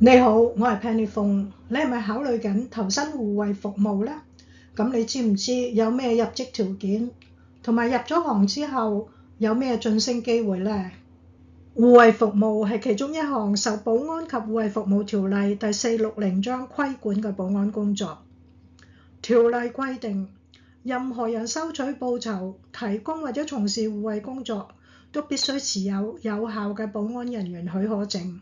你好，我係 Penny 鳳。你係咪考慮緊投身護衛服務呢？咁你知唔知有咩入職條件，同埋入咗行之後有咩晉升機會呢？護衛服務係其中一項受保安及護衛服務條例第460章規管嘅保安工作。條例規定，任何人收取報酬、提供或者從事護衛工作，都必須持有有效嘅保安人員許可證。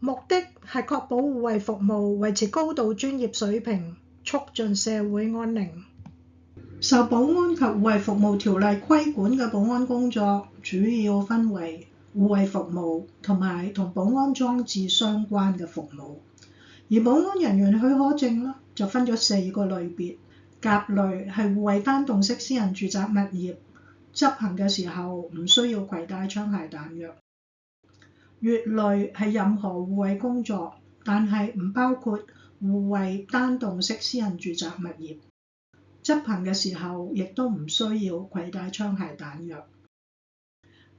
目的係確保護衛服務維持高度專業水平，促進社會安寧。受保安及護衛服務條例規管嘅保安工作，主要分為護衛服務同埋同保安裝置相關嘅服務。而保安人員許可證呢，就分咗4個類別。甲類係護衛單棟式私人住宅物業，執行嘅時候唔需要攜帶槍械彈藥。乙類係任何護衛工作，但係唔包括護衛單棟式私人住宅物業，執行嘅時候亦都唔需要攜帶槍械彈藥。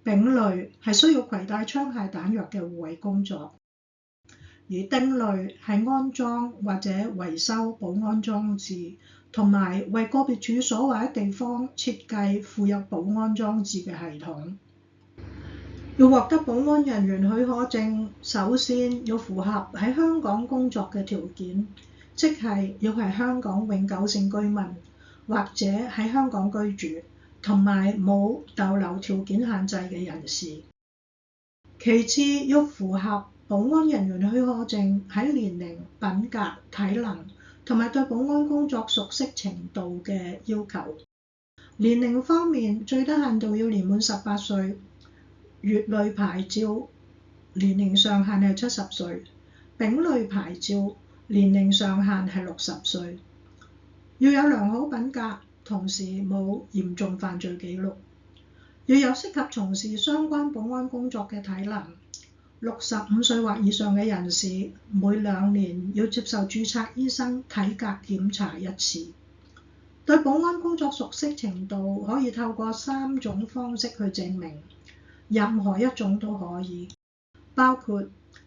丙類係需要攜帶槍械彈藥嘅護衛工作，而丁類係安裝或者維修保安裝置，同埋為個別處所或者地方設計附有保安裝置嘅系統。要獲得保安人員許可證，首先要符合喺香港工作嘅條件，即係要係香港永久性居民，或者喺香港居住，同埋冇逗留條件限制嘅人士。其次，要符合保安人員許可證喺年齡、品格、體能同埋對保安工作熟悉程度嘅要求。年齡方面，最低限度要年滿18歲。乙類牌照年齡上限係70歲，丙類牌照年齡上限係60歲。要有良好品格，同時冇嚴重犯罪記錄。要有適合從事相關保安工作嘅體能。65歲或以上嘅人士，每2年要接受註冊醫生體格檢查1次。對保安工作熟悉程度可以透過3種方式去證明。任何一種都可以，包括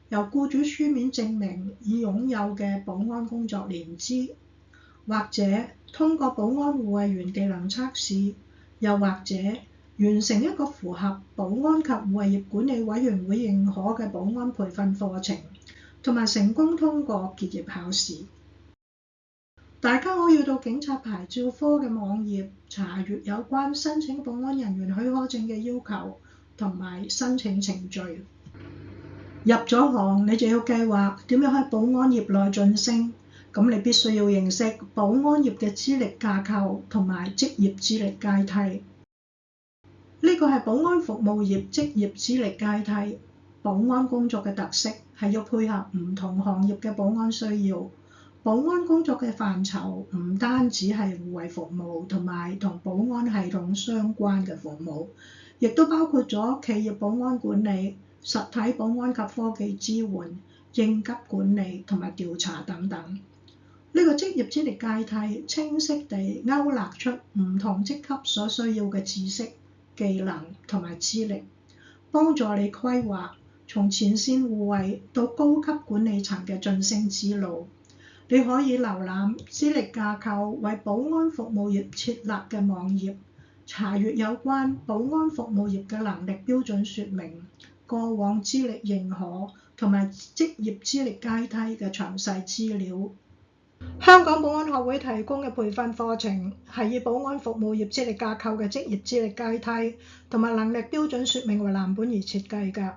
由僱主書面證明已擁有嘅保安工作年資，或者通過保安護衛員技能測試，又或者完成一個符合保安及護衛業管理委員會認可嘅保安培訓課程，同埋成功通過結業考試。大家可以到警察牌照科嘅網頁查閱有關申請保安人員許可證嘅要求同埋申請程序。入咗行，你就要計劃點樣喺保安業內晉升。咁你必須要認識保安業嘅資歷架構同埋職業資歷階梯。呢個係保安服務業職業資歷階梯。保安工作嘅特色係要配合唔同行業嘅保安需要。保安工作嘅範疇唔單止係護衛服務同埋同保安系統相關嘅服務，亦都包括咗企業保安管理、實體保安及科技支援、應急管理同埋調查等等。呢個職業資歷階梯清晰地勾勒出唔同職級所需要嘅知識、技能同埋資歷，幫助你規劃從前線護衛到高級管理層嘅晉升之路。你可以瀏覽資歷架構為保安服務業設立嘅網頁，查閱有關保安服務業嘅能力標準說明、過往資歷認可同埋職業資歷階梯嘅詳細資料。香港保安學會提供嘅培訓課程係以保安服務業資歷架構嘅職業資歷階梯同埋能力標準說明為藍本而設計嘅，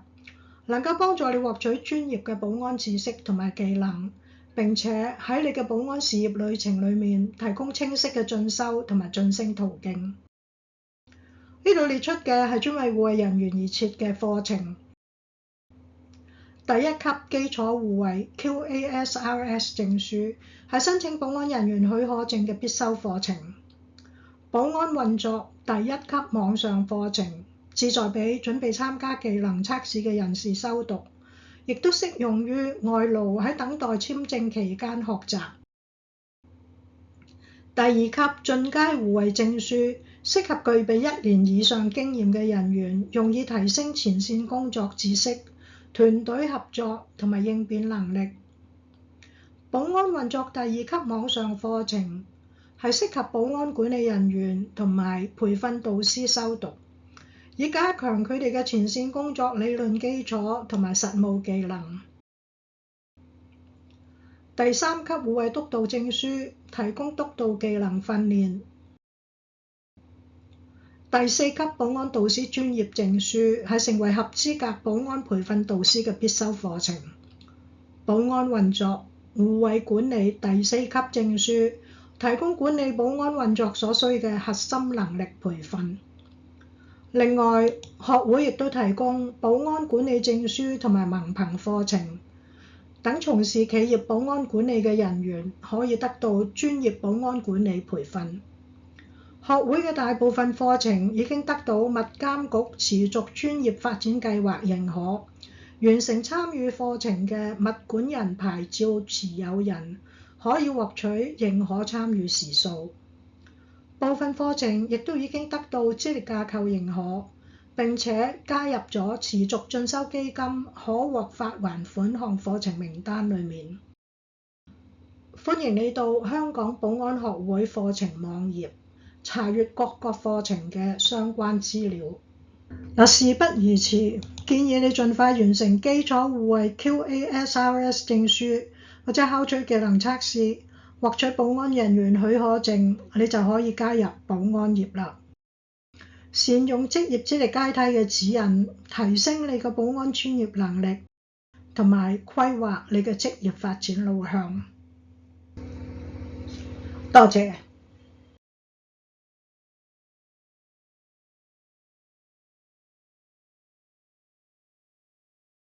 能夠幫助你獲取專業嘅保安知識同埋技能，並且喺你嘅保安事業旅程裏面提供清晰嘅進修同埋晉升途徑。呢度列出嘅係專為護衛人員而設嘅課程。第1級基礎護衛 QASRS 證書係申請保安人員許可證嘅必修課程。保安運作第1級網上課程，旨在俾準備參加技能測試嘅人士修讀，亦都適用於外勞喺等待簽證期間學習。第2級進階護衛證書，適合具備1年以上經驗嘅人員，用以提升前線工作知識，團隊合作同埋應變能力。保安運作第2級網上課程係適合保安管理人員同埋培訓導師修讀，以加強佢哋嘅前線工作理論基礎同埋實務技能。第3級護衛督導證書提供督導技能訓練。第4級保安導師專業證書係成為合資格保安培訓導師嘅必修課程。保安運作護衛管理第4級證書提供管理保安運作所需嘅核心能力培訓。另外，學會亦都提供保安管理證書同埋文憑課程，等從事企業保安管理嘅人員可以得到專業保安管理培訓。學會嘅大部分課程已經得到物監局持續專業發展計劃認可，完成參與課程嘅物管人牌照持有人可以獲取認可參與時數。部分課程亦都已經得到資歷架構認可，並且加入咗持續進修基金可獲發還款項課程名單裡面。歡迎你到香港保安學會課程網頁查閱各個課程嘅相關資料。事不宜遲，建議你盡快完成基礎護衛 QASRS 證書，或者考取技能測試，獲取保安人員許可證，你就可以加入保安業啦。善用職業資歷階梯嘅指引，提升你嘅保安專業能力，同埋規劃你嘅職業發展路向。多謝。